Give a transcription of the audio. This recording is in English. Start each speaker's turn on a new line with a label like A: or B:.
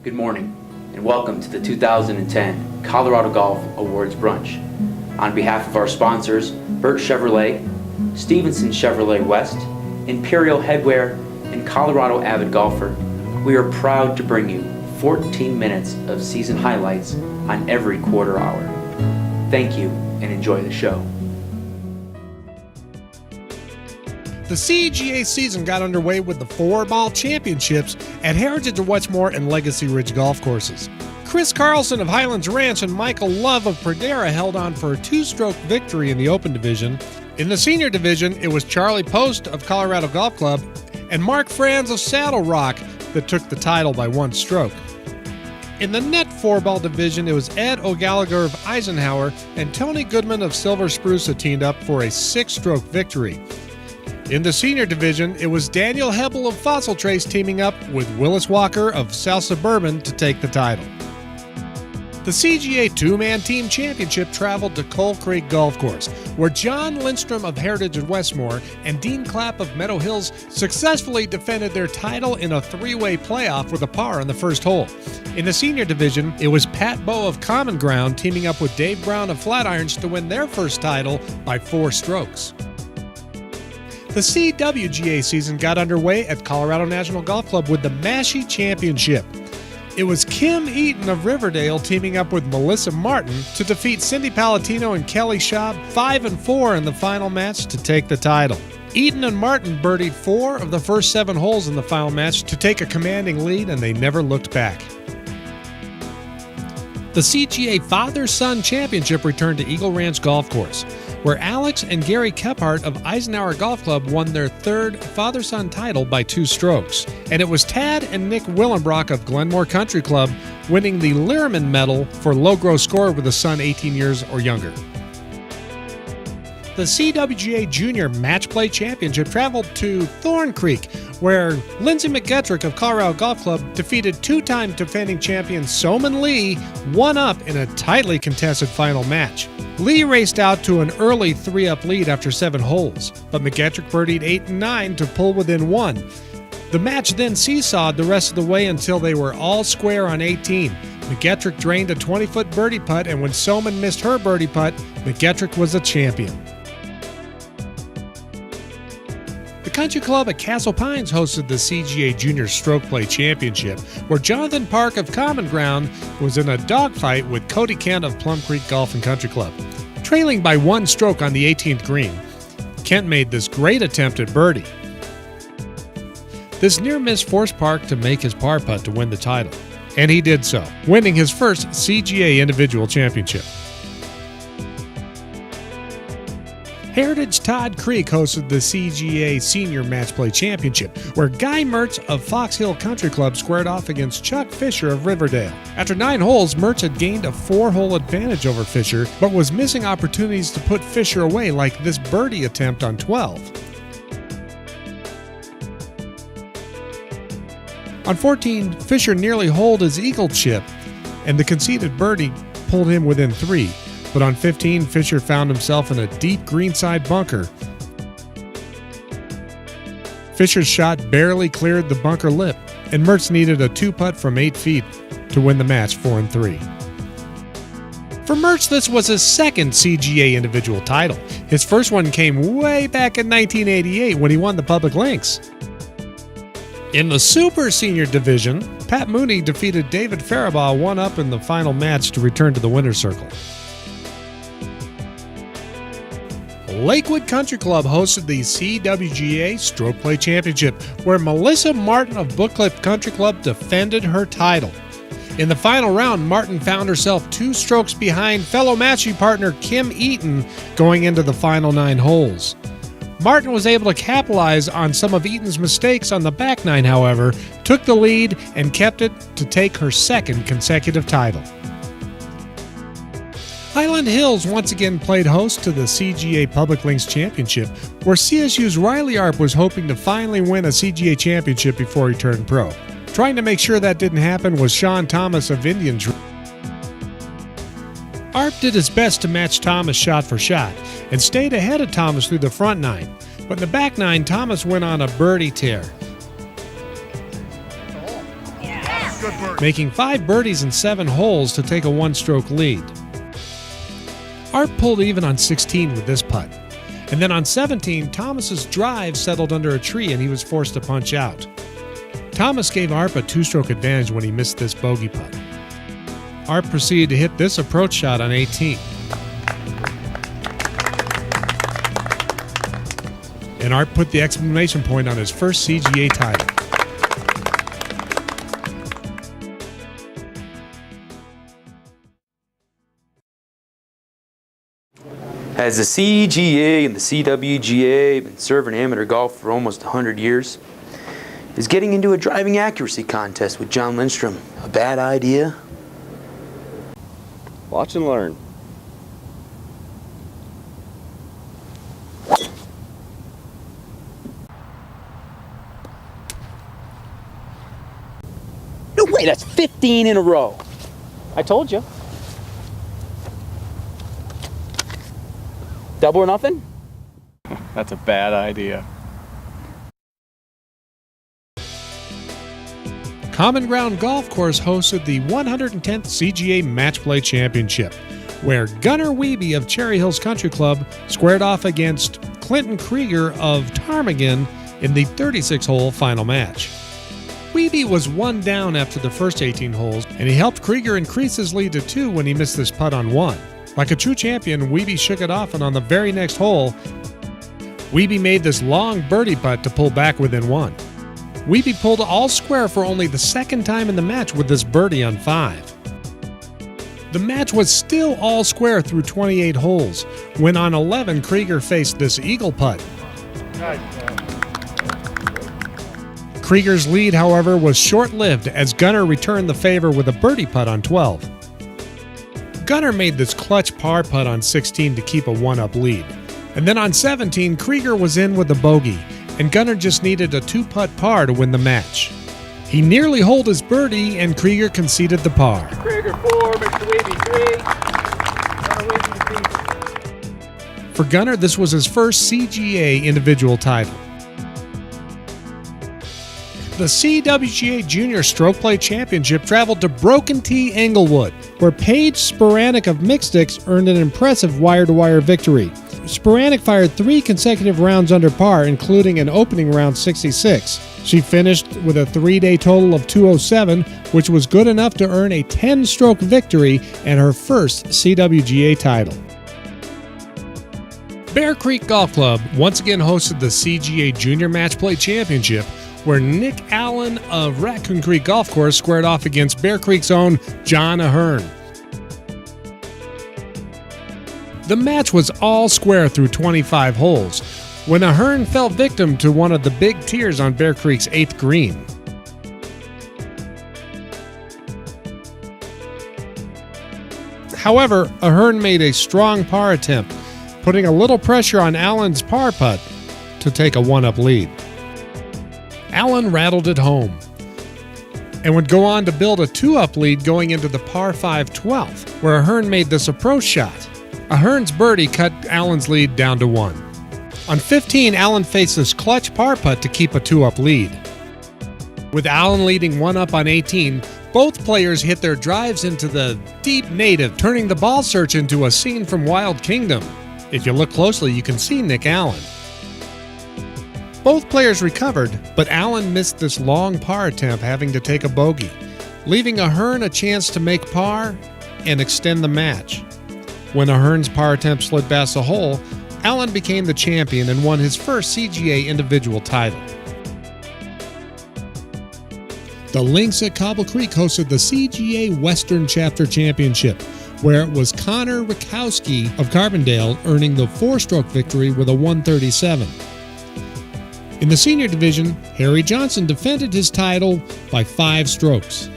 A: Good morning, and welcome to the 2010 Colorado Golf Awards Brunch. On behalf of our sponsors, Burt Chevrolet, Stevenson Chevrolet West, Imperial Headwear, and Colorado Avid Golfer, we are proud to bring you 14 minutes of season highlights on every quarter hour. Thank you, and enjoy the show.
B: The CJGA season got underway with the 4-ball championships at Heritage of Westmoor and Legacy Ridge golf courses. Chris Carlson of Highlands Ranch and Michael Love of Perdera held on for a 2-stroke victory in the Open Division. In the Senior Division, it was Charlie Post of Colorado Golf Club and Mark Franz of Saddle Rock that took the title by 1 stroke. In the net 4-ball division, it was Ed O'Gallagher of Eisenhower and Tony Goodman of Silver Spruce that teamed up for a 6-stroke victory. In the Senior Division, it was Daniel Hebble of Fossil Trace teaming up with Willis Walker of South Suburban to take the title. The CJGA 2-man team championship traveled to Coal Creek Golf Course, where John Lindstrom of Heritage at Westmoor and Dean Clapp of Meadow Hills successfully defended their title in a 3-way playoff with a par on the first hole. In the Senior Division, it was Pat Bowe of Common Ground teaming up with Dave Brown of Flatirons to win their first title by 4 strokes. The CWGA season got underway at Colorado National Golf Club with the Massey Championship. It was Kim Eaton of Riverdale teaming up with Melissa Martin to defeat Cindy Palatino and Kelly Schaub 5-4 in the final match to take the title. Eaton and Martin birdied 4 of the first 7 holes in the final match to take a commanding lead, and they never looked back. The CJGA Father-Son Championship returned to Eagle Ranch Golf Course, where Alex and Gary Kephart of Eisenhower Golf Club won their 3rd father-son title by 2 strokes. And it was Tad and Nick Willenbrock of Glenmore Country Club winning the Lehrman Medal for low gross score with a son 18 years or younger. The CWGA Junior Match Play Championship traveled to Thorn Creek, where Lindsey McGettrick of Colorado Golf Club defeated 2-time defending champion Somin Lee 1-up in a tightly contested final match. Lee raced out to an early 3-up lead after 7 holes, but McGettrick birdied 8 and 9 to pull within 1. The match then seesawed the rest of the way until they were all square on 18. McGettrick drained a 20-foot birdie putt, and when Somin missed her birdie putt, McGettrick was the champion. The Country Club at Castle Pines hosted the CJGA Junior Stroke Play Championship, where Jonathan Park of Common Ground was in a dogfight with Cody Kent of Plum Creek Golf and Country Club. Trailing by 1 stroke on the 18th green, Kent made this great attempt at birdie. This near miss forced Park to make his par putt to win the title, and he did so, winning his first CJGA individual championship. Heritage Todd Creek hosted the CJGA Senior Match Play Championship, where Guy Mertz of Fox Hill Country Club squared off against Chuck Fisher of Riverdale. After 9 holes, Mertz had gained a 4-hole advantage over Fisher, but was missing opportunities to put Fisher away, like this birdie attempt on 12. On 14, Fisher nearly holed his eagle chip, and the conceded birdie pulled him within 3. But on 15, Fisher found himself in a deep greenside bunker. Fisher's shot barely cleared the bunker lip, and Mertz needed a 2-putt from 8 feet to win the match 4-3. For Mertz, this was his 2nd CJGA individual title. His first one came way back in 1988 when he won the Public Links. In the Super Senior Division, Pat Mooney defeated David Faribaugh 1-up in the final match to return to the winner's circle. Lakewood Country Club hosted the CWGA Stroke Play Championship, where Melissa Martin of Bookcliff Country Club defended her title. In the final round, Martin found herself 2 strokes behind fellow matching partner Kim Eaton going into the final 9 holes. Martin was able to capitalize on some of Eaton's mistakes on the back 9, however, took the lead and kept it to take her 2nd consecutive title. Highland Hills once again played host to the CJGA Public Links Championship, where CSU's Riley Arp was hoping to finally win a CJGA championship before he turned pro. Trying to make sure that didn't happen was Sean Thomas of Indian Tree. Arp did his best to match Thomas shot for shot and stayed ahead of Thomas through the front 9, but in the back 9, Thomas went on a birdie tear.
C: Yes.
B: making 5 birdies in 7 holes to take a 1-stroke lead. Art pulled even on 16 with this putt. And then on 17, Thomas's drive settled under a tree and he was forced to punch out. Thomas gave Arp a 2-stroke advantage when he missed this bogey putt. Arp proceeded to hit this approach shot on 18. And Art put the exclamation point on his first CGA title.
A: As the CJGA and the CWGA have been serving amateur golf for almost 100 years, is getting into a driving accuracy contest with John Lindstrom a bad idea?
C: Watch and learn.
A: No way, that's 15 in a row.
C: I told you.
A: Double or nothing?
C: That's a bad idea.
B: Common Ground Golf Course hosted the 110th CGA Match Play Championship, where Gunnar Wiebe of Cherry Hills Country Club squared off against Klinton Krieger of Ptarmigan in the 36-hole final match. Wiebe was 1 down after the first 18 holes, and he helped Krieger increase his lead to 2 when he missed this putt on 1. Like a true champion, Wiebe shook it off, and on the very next hole, Wiebe made this long birdie putt to pull back within 1. Wiebe pulled all square for only the 2nd time in the match with this birdie on 5. The match was still all square through 28 holes, when on 11 Krieger faced this eagle putt. Krieger's lead, however, was short-lived as Gunnar returned the favor with a birdie putt on 12. Gunnar made this clutch par putt on 16 to keep a 1-up lead. And then on 17, Krieger was in with a bogey, and Gunnar just needed a 2-putt par to win the match. He nearly holed his birdie, and Krieger conceded the par.
C: Krieger 4, Mr. Wiebe 3.
B: For Gunnar, this was his first CGA individual title. The CWGA Junior Stroke Play Championship traveled to Broken T, Englewood, where Paige Spiranac of Mixtics earned an impressive wire-to-wire victory. Spiranac fired 3 consecutive rounds under par, including an opening round 66. She finished with a 3-day total of 207, which was good enough to earn a 10-stroke victory and her first CWGA title. Bear Creek Golf Club once again hosted the CGA Junior Match Play Championship, where Nick Allen of Raccoon Creek Golf Course squared off against Bear Creek's own John Ahern. The match was all square through 25 holes, when Ahern fell victim to one of the big tiers on Bear Creek's 8th green. However, Ahern made a strong par attempt, putting a little pressure on Allen's par putt to take a 1-up lead. Allen rattled it home and would go on to build a 2-up lead going into the par 5 12th, where Ahern made this approach shot. Ahern's birdie cut Allen's lead down to 1. On 15, Allen faced this clutch par putt to keep a 2-up lead. With Allen leading 1-up on 18, both players hit their drives into the deep native, turning the ball search into a scene from Wild Kingdom. If you look closely, you can see Nick Allen. Both players recovered, but Allen missed this long par attempt, having to take a bogey, leaving Ahern a chance to make par and extend the match. When Ahern's par attempt slid past the hole, Allen became the champion and won his first CGA individual title. The Lynx at Cobble Creek hosted the CGA Western Chapter Championship, where it was Connor Rakowski of Carbondale earning the 4-stroke victory with a 137. In the senior division, Harry Johnson defended his title by 5 strokes.